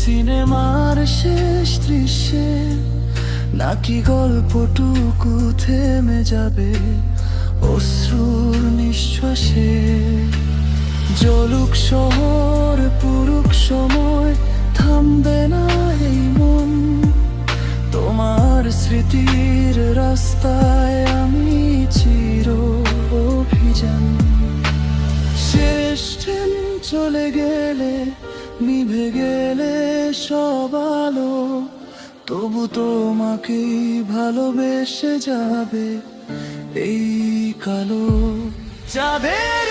সিনেমার শেষ দৃশ্যে নাকি গল্পটুকু থেমে যাবে অশ্রুর নিঃশ্বাসে। জ্বলুক শহর পুরুক সময়, থামবে না এই মন। তোমার স্মৃতির রাস্তায় আমি চির অভিযান। শেষ ট্রেন চলে গেলে, নিভে গেলে সব আলো, তবু তোমাকেই ভালোবেসে যাবে এই কালো চাঁদের